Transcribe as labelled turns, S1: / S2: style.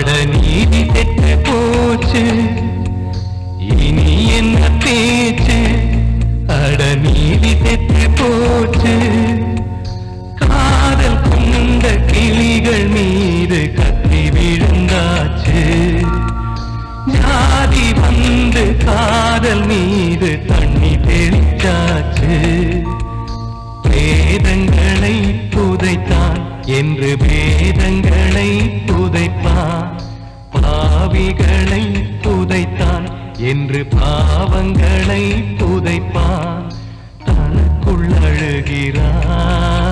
S1: அட நீதி கெட்டு போச்சு இனி என்ன பேச்சு அட நீதி கெட்டு போச்சு காதல் கொண்ட கிளிகள் மீது கத்தி விழுந்தாச்சு ஜாதி வந்து காதல் மீது தண்ணி தெளிச்சாச்சு வேதங்களை புதைத்தான் என்று வேதங்களை புதைப்பான் பாவிகளை புதைத்தான் என்று பாவங்களை புதைப்பான் தனக்குள் அழுகிறான்